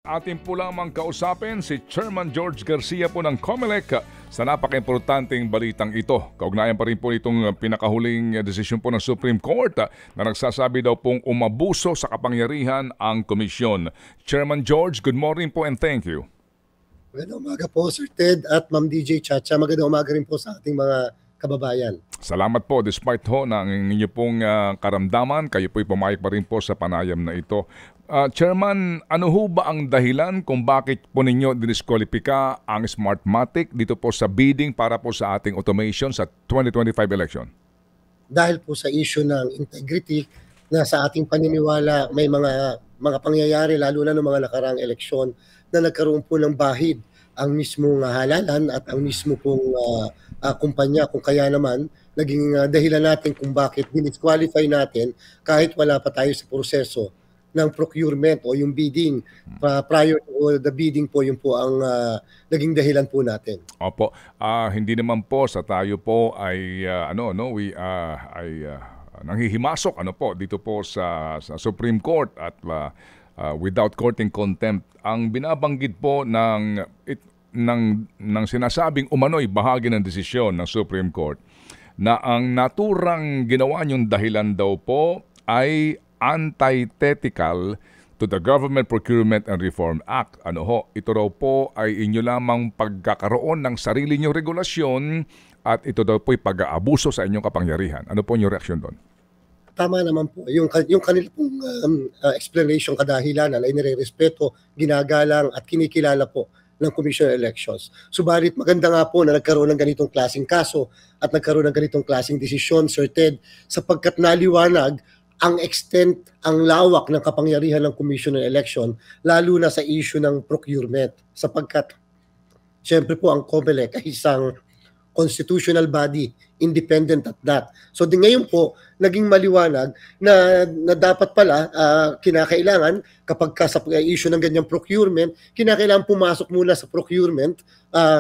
Atin po lamang kausapin si Chairman George Garcia po ng COMELEC sa napaka-importanteng balitang ito. Kaugnayan pa rin po itong pinakahuling desisyon po ng Supreme Court na nagsasabi daw pong umabuso sa kapangyarihan ang komisyon. Chairman George, good morning po and thank you. Magandang umaga po Sir Ted at Ma'am DJ Chacha. Magandang umaga rin po sa ating mga kababayan. Salamat po. Despite ho ng inyo pong karamdaman, kayo po'y pumayag pa rin po sa panayam na ito. Chairman, ano ho ba ang dahilan kung bakit po ninyo diniskwalipika ang Smartmatic dito po sa bidding para po sa ating automation sa 2025 election? Dahil po sa issue ng integrity na sa ating paniniwala may mga pangyayari lalo na ng mga nakaraang eleksyon na nagkaroon po ng bahid ang mismong halalan at ang mismo pong kumpanya kung kaya naman naging dahilan natin kung bakit dinisqualify natin kahit wala pa tayo sa proseso ng procurement o yung bidding prior to the bidding po yung po ang naging dahilan po natin. Opo, hindi naman po sa tayo po ay nanghihimasok dito po sa Supreme Court at without courting contempt. Ang binabanggit po ng sinasabing umano'y bahagi ng desisyon ng Supreme Court na ang naturang ginawa niyong dahilan daw po ay antithetical to the Government Procurement and Reform Act. Ito raw po ay inyo lamang pagkakaroon ng sarili niyong regulasyon at ito daw po ay pag-aabuso sa inyong kapangyarihan. Ano po yung reaksyon doon? Tama naman po. Yung kanilang explanation kadahilanan ay nire-respeto, ginagalang at kinikilala po ng Commission on Elections. Subalit maganda nga po na nagkaroon ng ganitong klaseng kaso at nagkaroon ng ganitong klaseng desisyon, Sir Ted, sapagkat naliwanag ang extent, ang lawak ng kapangyarihan ng Commission on Election, lalo na sa issue ng procurement. Sapagkat, siyempre po, ang COMELEC ay isang constitutional body, independent at that. So ngayon po, naging maliwanag na dapat pala kinakailangan kapag sa issue ng ganyang procurement, kinakailangan pumasok muna sa procurement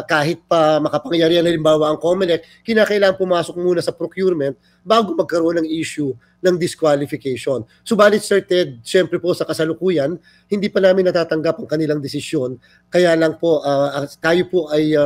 kahit pa makapangyarihan halimbawa ang COMELEC, kinakailangan pumasok muna sa procurement bago magkaroon ng issue ng disqualification. Subalit Sir Ted, siyempre po sa kasalukuyan, hindi pa namin natatanggap ang kanilang desisyon. Kaya lang po, tayo po ay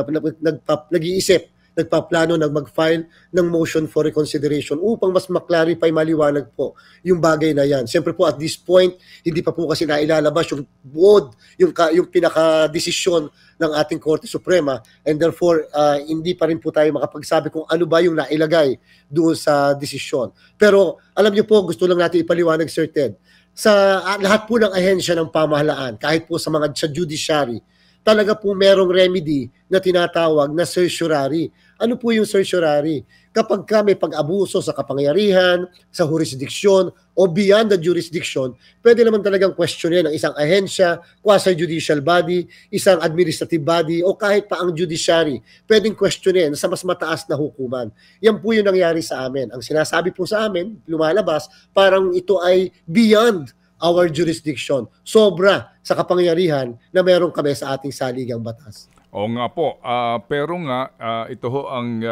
nag-iisip, nagpaplano na mag-file ng motion for reconsideration upang mas maklarify, maliwanag po yung bagay na yan. Siyempre po at this point, hindi pa po kasi nailalabas yung buod, yung pinaka-desisyon ng ating Korte Suprema and therefore hindi pa rin po tayo makapagsabi kung ano ba yung nailagay doon sa desisyon. Pero alam niyo po, gusto lang natin ipaliwanag Sir Ted, sa lahat po ng ahensya ng pamahalaan, kahit po sa judiciary, talaga po merong remedy na tinatawag na certiorari. Ano po yung certiorari? Kapag may pag-abuso sa kapangyarihan, sa jurisdiction, o beyond the jurisdiction, pwede naman talagang questionin ng isang ahensya, quasi-judicial body, isang administrative body, o kahit pa ang judiciary. Pwedeng questionin sa mas mataas na hukuman. Yan po yung nangyari sa amin. Ang sinasabi po sa amin, lumalabas, parang ito ay beyond our jurisdiction. Sobra sa kapangyarihan na meron kami sa ating saligang batas. Oo nga po, pero nga ito ho ang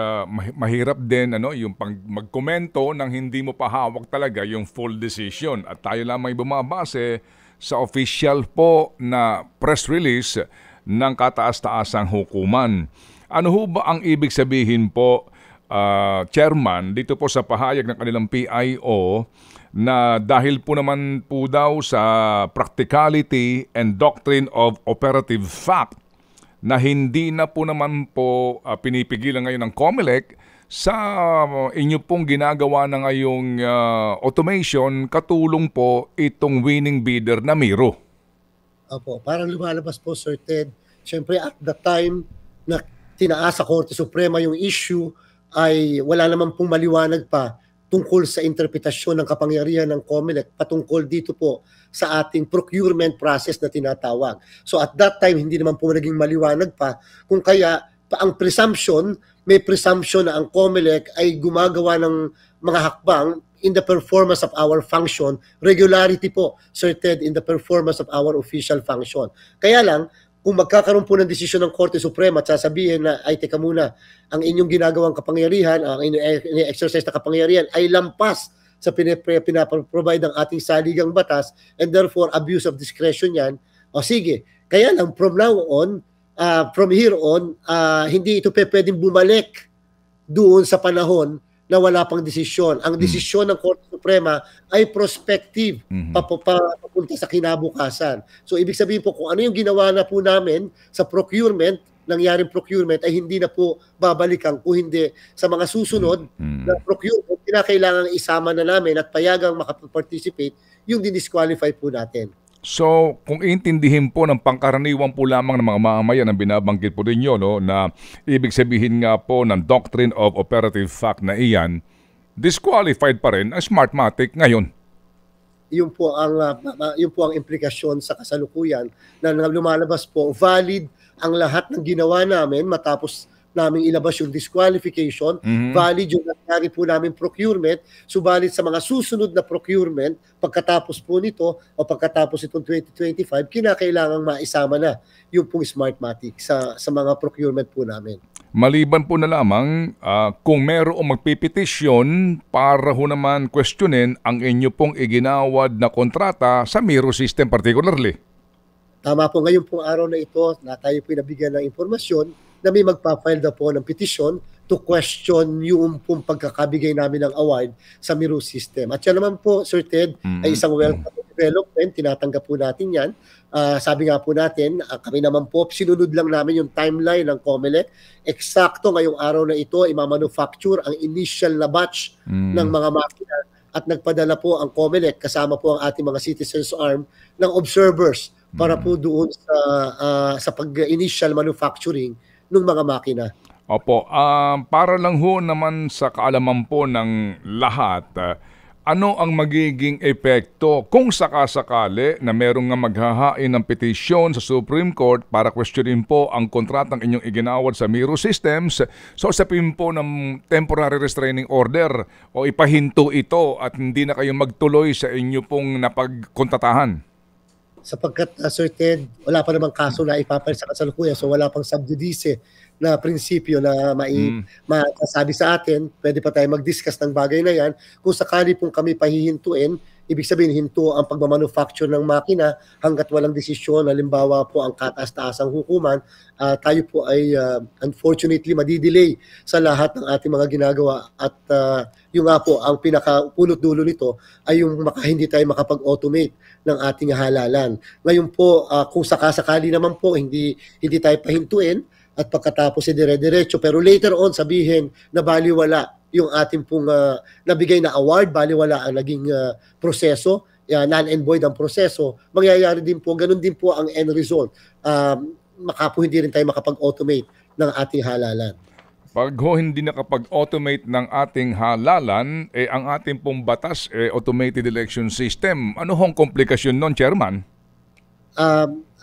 mahirap din yung magkomento nang hindi mo pa hawak talaga yung full decision at tayo lamang bumabase sa official po na press release ng kataas-taasang hukuman. Ano ho ba ang ibig sabihin po, Chairman, dito po sa pahayag ng kanilang PIO na dahil po naman po daw sa practicality and doctrine of operative fact na hindi na po naman po pinipigilan ngayon ng COMELEC sa inyo pong ginagawa na ngayong automation, katulong po itong winning bidder na Miro. Opo, parang lumalabas po Sir Ted. Siyempre at the time na tinaas sa Korte Suprema yung issue ay wala naman pong maliwanag pa tungkol sa interpretasyon ng kapangyarihan ng COMELEC patungkol dito po sa ating procurement process na tinatawag. So at that time, hindi naman po naging maliwanag pa kung kaya ang presumption, may presumption na ang COMELEC ay gumagawa ng mga hakbang in the performance of our function, regularity po, Sir Ted, in the performance of our official function. Kaya lang, kung magkakaroon po ng desisyon ng Korte Suprema at sasabihin na, ay teka muna, ang inyong ginagawang kapangyarihan, ang inyong exercise na kapangyarihan ay lampas sa pinaprovide ng ating saligang batas and therefore abuse of discretion yan, O sige, kaya lang from here on, hindi ito pwedeng bumalik doon sa panahon na wala pang desisyon. Ang desisyon ng Korte Suprema ay prospective, papunta sa kinabukasan. So ibig sabihin po, kung ano yung ginawa na po namin sa procurement, nangyaring procurement, ay hindi na po babalikan. Kung hindi, sa mga susunod na procurement, kinakailangan isama na namin at payagang makapag-participate yung didisqualify po natin. So, kung iintindihin po ng pangkaraniwan po lamang ng mga mamamayan ang binabanggit po ninyo, no, na ibig sabihin nga po ng doctrine of operative fact na iyan, disqualified pa rin ang Smartmatic ngayon. Yun po ang implikasyon sa kasalukuyan na lumalabas po valid ang lahat ng ginawa namin matapos namin ilabas yung disqualification, valid yung nangyari po namin procurement, subalit sa mga susunod na procurement, pagkatapos po nito o pagkatapos itong 2025, kinakailangang maisama na yung pong Smartmatic sa mga procurement po namin. Maliban po na lamang kung mayroong magpipetisyon para ho naman questionin ang inyo pong iginawad na kontrata sa Miro System particularly. Tama po, ngayon pong araw na ito na tayo po nabigyan ng impormasyon na may magpa-file na po ng petisyon to question yung pong pagkakabigay namin ng award sa Miro System. At yan naman po, Sir Ted, ay isang welcome development. Tinatanggap po natin yan. Sabi nga po natin, kami naman po, sinunod lang namin yung timeline ng COMELEC. Eksakto ngayong araw na ito, imamanufacture ang initial na batch ng mga makina at nagpadala po ang COMELEC kasama po ang ating mga citizens arm ng observers para po doon sa pag-initial manufacturing ng mga makina. Opo, para lang ho naman sa kaalaman po ng lahat, ano ang magiging epekto kung sakasakali na merong nga maghahain ng petisyon sa Supreme Court para questionin po ang kontratang inyong iginawad sa Miro Systems, so usapin po ng temporary restraining order o ipahinto ito at hindi na kayo magtuloy sa inyo pong napagkontatahan? Sapagkat Sir Ted, wala pa namang kaso na ipapail sa kasalukuyan, so wala pang sub judice na prinsipyo na masasabi sa atin, pwede pa tayo mag-discuss ng bagay na yan. Kung sakali pong kami pahihintuin, ibig sabihin hinto ang pagmamanufacture ng makina hanggat walang desisyon, halimbawa po ang kataas-taasang hukuman, tayo po ay unfortunately madidelay sa lahat ng ating mga ginagawa at yung nga po, ang pinaka-pulot dulo nito ay yung hindi tayo makapag-automate ng ating halalan. Ngayon po, kung sakasakali naman po, hindi tayo pahintuin at pagkatapos dire-diretso, pero later on sabihin na baliwala yung ating pong nabigay na award, baliwala ang naging proseso, null and void ang proseso, mangyayari din po, ganun din po ang end result. Hindi rin tayo makapag-automate ng ating halalan. Pag hindi nakapag-automate ng ating halalan, ang ating pong batas, automated election system, ano hong komplikasyon nun, Chairman?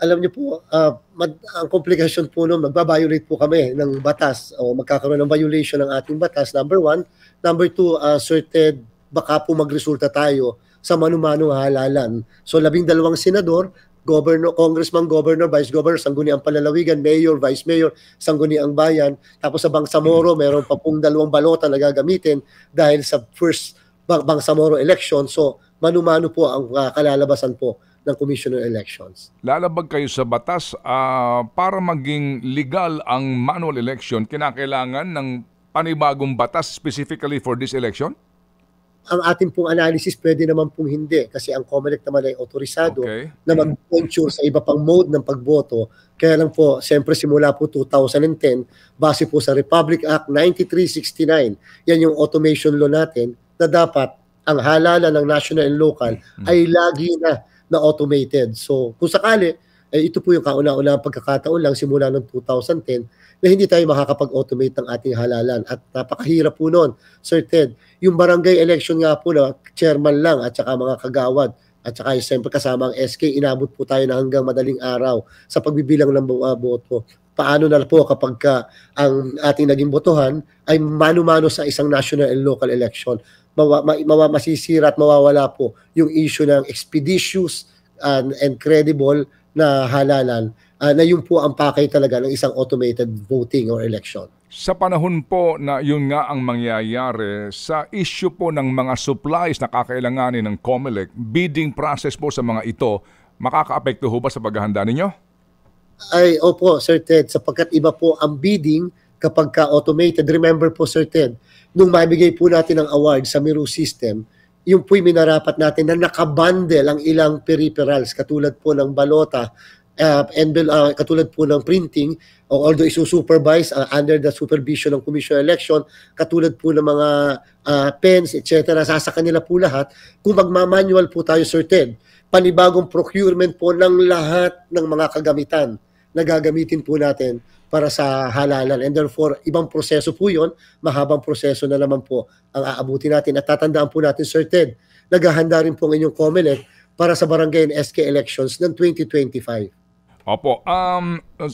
Alam niyo po, ang komplikasyon po nun, magbabiolate po kami ng batas o magkakaroon ng violation ng ating batas, number one. Number two, Sir Ted, baka po magresulta tayo sa manu-manong halalan. So 12 senador, governor, congressman, governor, vice governor, sangguniang palalawigan, mayor, vice mayor, sangguniang bayan. Tapos sa Bangsamoro, meron pa pong 2 balota na gagamitin dahil sa first Bangsamoro election. So manu-mano po ang kalalabasan po ng Commission on Elections. Lalabag kayo sa batas para maging legal ang manual election, kinakailangan ng panibagong batas specifically for this election? Ang ating pong analysis, pwede naman pong hindi kasi ang COMELEC naman ay otorisado na mag-venture sa iba pang mode ng pagboto. Kaya lang po, siyempre simula po 2010, base po sa Republic Act 9369, yan yung automation law natin na dapat ang halalan ng national and local ay lagi na automated. So kung sakali, ito po yung kauna-unahang pagkakataon lang simula noong 2010 na hindi tayo makakapag-automate ng ating halalan. At napakahirap po noon, Sir Ted. Yung barangay election nga po na chairman lang at saka mga kagawad at saka siyempre kasama ang SK, inabot po tayo na hanggang madaling araw sa pagbibilang ng boto. Paano na po kapag ang ating naging botohan ay mano-mano sa isang national and local election? Masisira at mawawala po yung issue ng expeditious and credible na halalan na yun po ang pakay talaga ng isang automated voting or election. Sa panahon po na yun nga ang mangyayari, sa issue po ng mga supplies na kakailanganin ng COMELEC, bidding process po sa mga ito, Makakaapekto ho ba sa paghahanda ninyo? Ay, opo, Sir Ted, sapagkat iba po ang bidding kapag ka-automated. Remember po, Sir Ted, nung mabigay po natin ang award sa Miru system, yung po'y minarapat natin na nakabundle ang ilang peripherals, katulad po ng balota, katulad po ng printing, although isusupervise under the supervision ng Commission on Election, katulad po ng mga pens, etc. Sasa kanila po lahat. Kung magmamanual po tayo, Sir Ted, panibagong procurement po ng lahat ng mga kagamitan na gagamitin po natin para sa halalan. And therefore, ibang proseso po yun, mahabang proseso na naman po ang aabuti natin. At tatandaan po natin, Sir Ted, naghahanda rin po ang inyong COMELEC para sa barangay and SK elections ng 2025. Opo.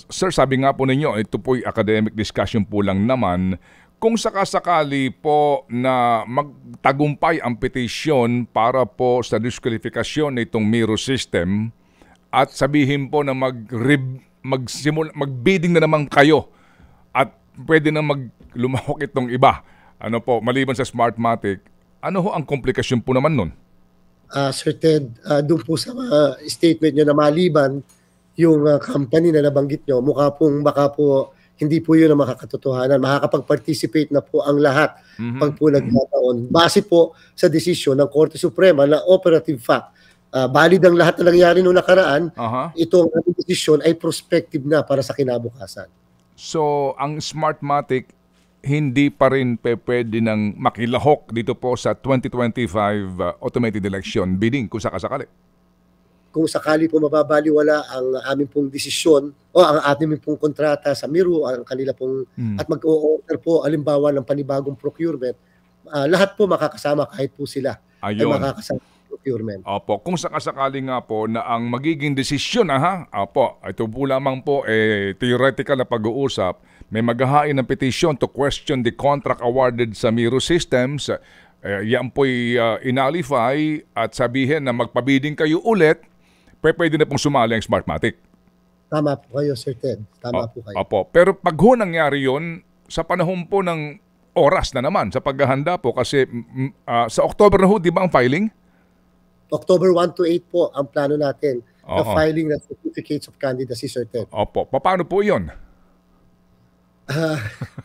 Sir, sabi nga po ninyo, ito po'y academic discussion po lang naman. Kung sakasakali po na magtagumpay ang petisyon para po sa disqualifikasyon nitong Miru system at sabihin po na mag-bidding na naman kayo at pwede na lumahok itong iba, ano po, maliban sa Smartmatic, ano ho ang komplikasyon po naman nun? Sir Ted, doon po sa statement nyo na maliban yung company na nabanggit nyo, baka po hindi po yun ang makakatotohanan. Makakapag-participate na po ang lahat pag po nagkataon. Base po sa desisyon ng Korte Suprema na operative fact. Valid ang lahat na nangyari noong nakaraan, itong desisyon ay prospective na para sa kinabukasan. So, ang Smartmatic hindi pa rin pwede nang makilahok dito po sa 2025 automated election bidding kung sakasakali. Kung sakali po mababaliwala ang aming pong desisyon o ang ating pong kontrata sa Miru, ang kanila pong at mag-o-order po alimbawa ng panibagong procurement, lahat po makakasama kahit po sila ay makakasama sa procurement. Opo, kung sakasakali nga po na ang magiging desisyon, opo, ito po lamang po theoretical na pag-uusap, may maghahain ng petition to question the contract awarded sa Miru Systems, yan po'y inalify at sabihin na magpabidding kayo ulit, pwede na pong sumali ang Smartmatic. Tama po kayo, Sir Ted. Tama po kayo. Opo. Pero pag ho nangyari yun, sa panahon po ng oras na naman, sa paghahanda po, kasi sa October na ho, di ba ang filing? October 1 to 8 po ang plano natin na filing ng certificates of candidacy, Sir Ted. Opo. Paano po yun?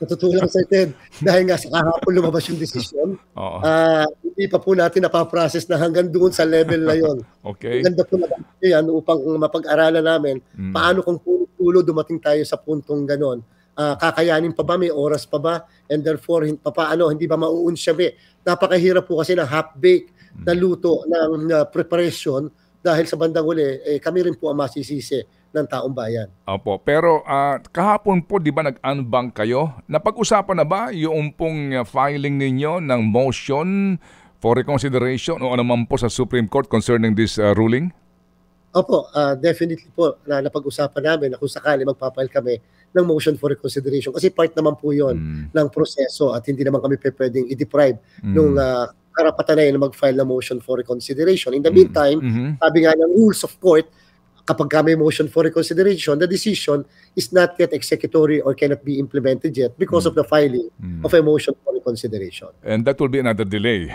Natutulang, Sir Ted, dahil nga sa kahapon lumabas yung desisyon, hindi pa po natin napaprocess na hanggang doon sa level na yon. Okay. Ganda po na yan upang mapag-aralan namin paano kung pulo dumating tayo sa puntong ganon. Kakayanin pa ba? May oras pa ba? And therefore, paano, hindi ba mauunsyabi? Napakahirap po kasi ng half-baked na luto ng preparation dahil sa bandang uli, kami rin po ang masisisi ng taong bayan. Opo, pero kahapon po, di ba nag-unbank kayo? Napag-usapan na ba yung pong filing ninyo ng motion for reconsideration o anuman po sa Supreme Court concerning this ruling? Opo, definitely po na napag-usapan namin na kung sakali magpapile kami ng motion for reconsideration kasi part naman po yon ng proseso at hindi naman kami pwedeng i-deprive nung karapatan na yun na mag-file ng motion for reconsideration. In the meantime, sabi nga ng rules of court, kapag may motion for reconsideration, the decision is not yet executory or cannot be implemented yet because of the filing of a motion for reconsideration. And that will be another delay.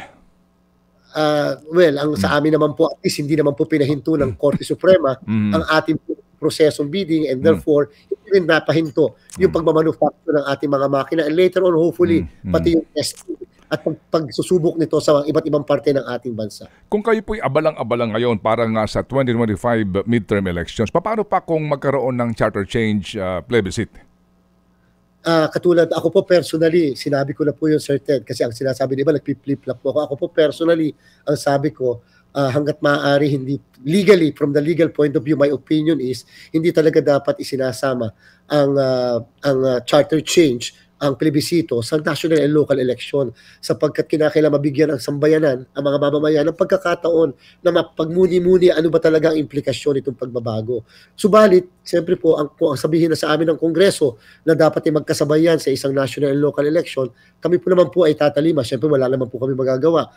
Ang sa amin naman po, at least hindi naman po pinahinto ng Korte Suprema ang ating prosesong bidding and therefore hindi rin napahinto yung pagmamanufacture ng ating mga makina and later on hopefully pati yung testing at pagsusubok nito sa iba't ibang parte ng ating bansa. Kung kayo po'y abalang-abalang ngayon para nga sa 2025 midterm elections, paano pa kung magkaroon ng charter change plebiscite? Katulad, ako po personally, sinabi ko na po yun, Sir Ted, kasi ang sinasabi di ba, nagpi-flip-flop po ako. Ako po personally, ang sabi ko, hanggat maaari, hindi, legally, from the legal point of view, my opinion is, hindi talaga dapat isinasama ang charter change, ang plebisito sa national and local election sapagkat kinakailangan mabigyan ang sambayanan, ang mga mamamayan ng pagkakataon na mapagmuni-muni ano ba talaga ang implikasyon nitong pagbabago. Subalit, siyempre po, kung sabihin na sa amin ng Kongreso na dapat ay magkasabayan sa isang national and local election, kami po naman po ay tatalima. Siyempre, wala naman po kami magagawa.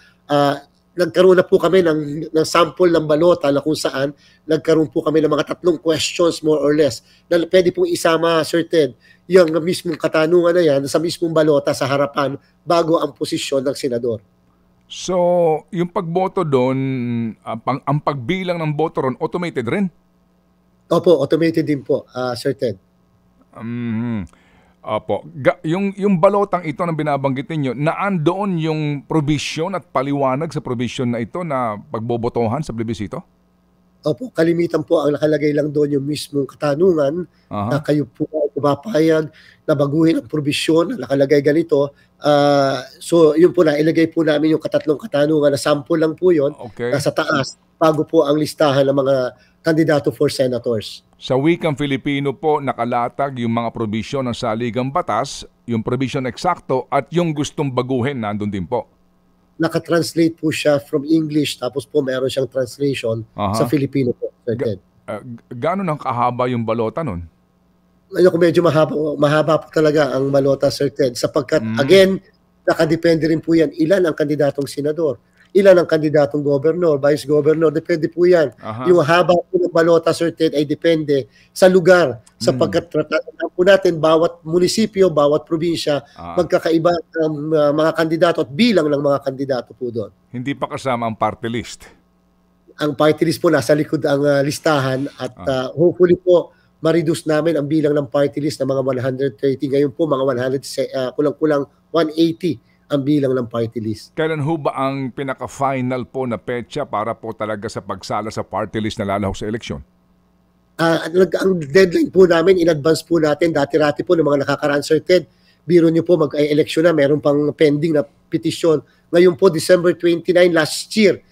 Nagkaroon na po kami ng sample ng balota na kung saan nagkaroon po kami ng mga 3 questions more or less na pwede pong isama, Sir Ted, yung mismong katanungan na yan sa mismong balota sa harapan bago ang posisyon ng senador. So, yung pagboto doon, ang pagbilang ng boto ron, automated rin? Opo, automated din po, Sir Ted. Mhm. Opo. Yung balotang ito na binabanggit ninyo, naandoon yung provision at paliwanag sa provision na ito na pagbobotohan sa plebisito? Opo, kalimitan po ang nakalagay lang doon yung mismong katanungan na Aha. kayo po ay pumapayag na baguhin ang probisyon na nakalagay ganito. So yun po na, ilagay po namin yung katatlong katanungan na sample lang po yun, Okay. nasa taas, bago po ang listahan ng mga kandidato for senators. Sa wikang Filipino po, nakalatag yung mga provision ng saligang batas, yung provision eksakto at yung gustong baguhin nandun din po. Nakatranslate po siya from English, tapos po meron siyang translation sa Aha. Filipino po, Sir Ted. Gaano nang kahaba yung balota nun? Ngayon ko medyo mahaba po talaga ang balota, Sir Ted, sapagkat again, nakadepende rin po yan ilan ang kandidatong senador, ilan ang kandidatong governor, vice governor, depende po yan. Aha. Yung haba po ng balota, Sir Ted, ay depende sa lugar, sapagkat tatandaan po natin bawat munisipyo, bawat probinsya, magkakaiba ang mga kandidato at bilang ng mga kandidato po doon. Hindi pa kasama ang party list. Ang party list po nasa likod ang listahan at hopefully po ma-reduce namin ang bilang ng party list na mga 130. Ngayon po mga 100, kulang-kulang 180 ang bilang ng party list. Kailan ho ba ang pinaka-final po na petsa para po talaga sa pagsala sa party list na lalahok sa eleksyon? Ang deadline po namin, in advance po natin, dati-rati po ng mga nakakaraan, Sir Ted, biro nyo po mag-eleksyon na, meron pang pending na petisyon. Ngayon po, December 29 last year,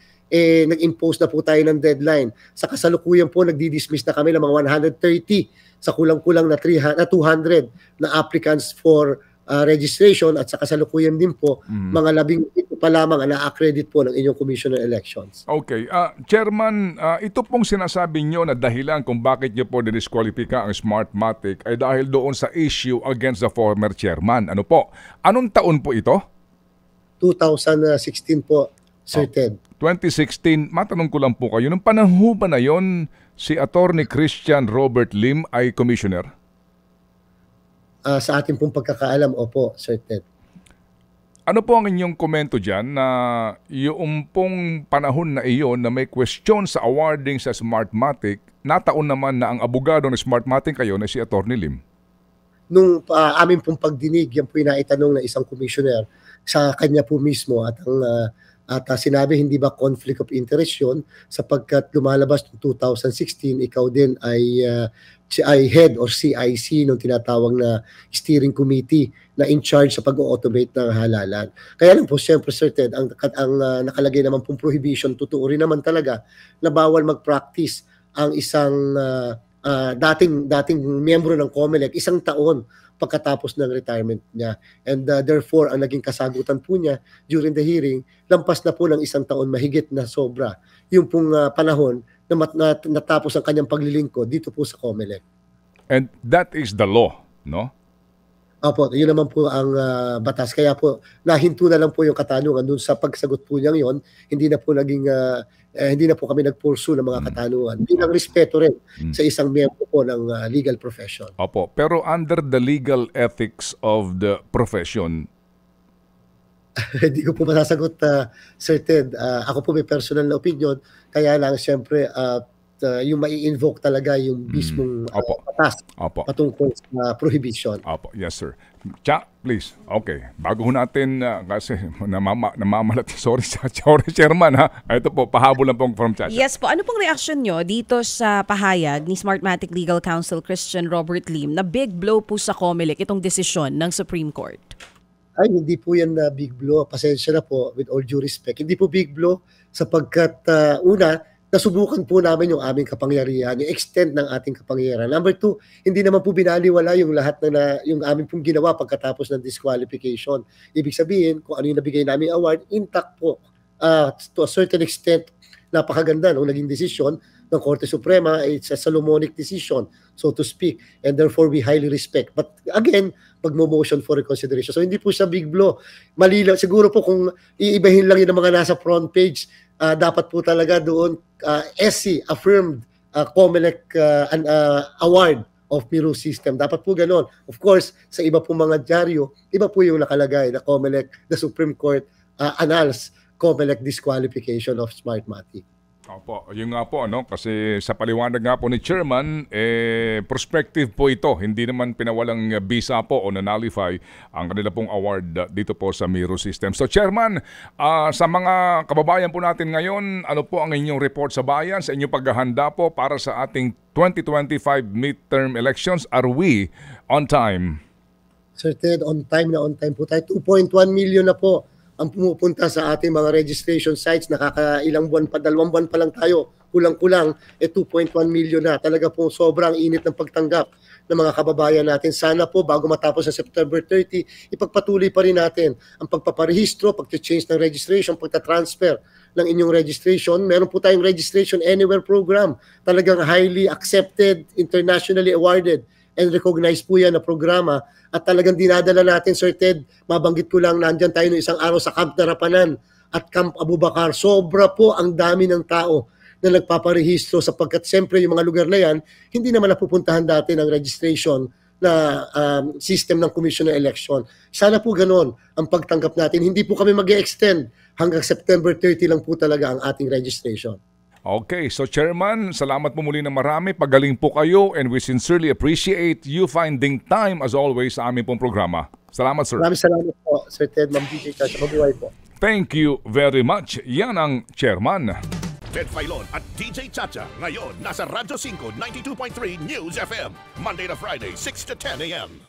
nag-impose na po tayo ng deadline. Sa kasalukuyan po, nagdi-dismiss na kami ng mga 130 sa kulang-kulang na 200 na applicants for registration at sa kasalukuyan din po, mga 17 pa lamang ang na-accredit po ng inyong Commission on Elections. Okay. Chairman, ito pong sinasabi nyo na dahilan kung bakit nyo po didiskwalipika ang Smartmatic ay dahil doon sa issue against the former chairman. Ano po? Anong taon po ito? 2016 po, Sir Ted. 2016, matanong ko lang po kayo, nung panahon ba na yon si Attorney Christian Robert Lim ay commissioner? Sa ating pong pagkakaalam, opo, Sir Ted. Ano po ang inyong komento dyan na yung pong panahon na iyon na may question sa awarding sa Smartmatic, nataon naman na ang abogado ng Smartmatic kayo na si Attorney Lim? Nung amin pong pagdinig, yan po yung naitanong ng isang commissioner sa kanya po mismo at sinabi hindi ba conflict of interest yun sapagkat lumalabas noong 2016 ikaw din ay head or CIC nung tinatawag na steering committee na in charge sa pag-automate ng halalan. Kaya lang po siyempre, Sir Ted, ang nakalagay naman pong prohibition, totoo rin naman talaga na bawal mag-practice ang isang dating miyembro ng COMELEC isang taon pagkatapos ng retirement niya. And therefore, ang naging kasagutan po niya during the hearing, lampas na po ng isang taon mahigit na sobra yung pong panahon na natapos ang kanyang paglilingkod dito po sa COMELEC. And that is the law, no? Opo, yun naman po ang batas. Kaya po, nahinto na lang po yung katanungan dun sa pagsagot po niyang yon. Hindi na po kami nagpursu ng mga katanungan. Bilang respeto rin sa isang miyembro po ng legal profession. Opo, pero under the legal ethics of the profession, Hindi ko po masasagot, Sir Ted. Ako po may personal na opinion. Kaya lang, siyempre, yung mai-invoke talaga yung mismong batas patungkol sa prohibition. Opo, yes sir. Cha, please. Okay. Bago ho natin, kasi namamalat, sorry Chairman ha. Ito po, pahabol lang pong from Chacha. Yes po. Ano pong reaksyon nyo dito sa pahayag ni Smartmatic Legal Counsel Christian Robert Lim na big blow po sa COMELEC itong desisyon ng Supreme Court? Ay, hindi po yan na big blow. Pasensya na po, with all due respect. Hindi po big blow sapagkat una, nasubukan po namin yung aming kapangyarihan, yung extent ng ating kapangyarihan. Number two, hindi naman po binaliwala yung lahat yung aming pong ginawa pagkatapos ng disqualification. Ibig sabihin, kung ano yung nabigay namin award, intact po. To a certain extent, napakaganda nung naging desisyon ng Korte Suprema. It's a Solomonic decision, so to speak, and therefore we highly respect. But again, pag-motion for reconsideration. So hindi po siya big blow. Malinaw, siguro po kung iibahin lang yun ng mga nasa front page, dapat po talaga doon SC affirmed COMELEC award of Miru system. Dapat po ganoon. Of course, sa iba po mga dyaryo, iba po yung nakalagay na COMELEC, the Supreme Court annals COMELEC disqualification of Smartmatic. Opo, yun nga po, kasi sa paliwanag nga po ni Chairman, prospective po ito. Hindi naman pinawalang visa po o na-nullify ang kanila pong award dito po sa Miro System. So Chairman, sa mga kababayan po natin ngayon, ano po ang inyong report sa bayan, sa inyong paghahanda po para sa ating 2025 midterm elections? Are we on time? Sir Ted, on time po tayo. 2.1 million na po ang pumupunta sa ating mga registration sites. Nakakailang buwan pa, 2 buwan pa lang tayo. Kulang-kulang, 2.1 million na. Talaga po sobrang init ng pagtanggap ng mga kababayan natin. Sana po bago matapos sa September 30, ipagpatuloy pa rin natin ang pagpaparehistro, pag-change ng registration, pagta-transfer ng inyong registration. Meron po tayong Registration Anywhere program. Talagang highly accepted, internationally awarded and recognized po yan na programa. At talagang dinadala natin, Sir Ted, mabanggit ko lang, nandyan tayo ng isang araw sa Camp Darapanan at Camp Abubakar. Sobra po ang dami ng tao na nagpaparehistro sapagkat siyempre yung mga lugar na yan, hindi naman napupuntahan dati ng registration na system ng Commission ng Election. Sana po ganon ang pagtanggap natin. Hindi po kami mag-extend hanggang September 30 lang po talaga ang ating registration. Okay, so Chairman, salamat po muli ng marami. Pagaling po kayo and we sincerely appreciate you finding time as always sa aming pong programa. Salamat, sir. Maraming salamat po, Sir Ted, Ma'am DJ Chacha. Mabuhay po. Thank you very much. Yan ang Chairman. Ted Filon at DJ Chacha. Ngayon, nasa Radyo 5, 92.3 News FM. Monday to Friday, 6 to 10 a.m.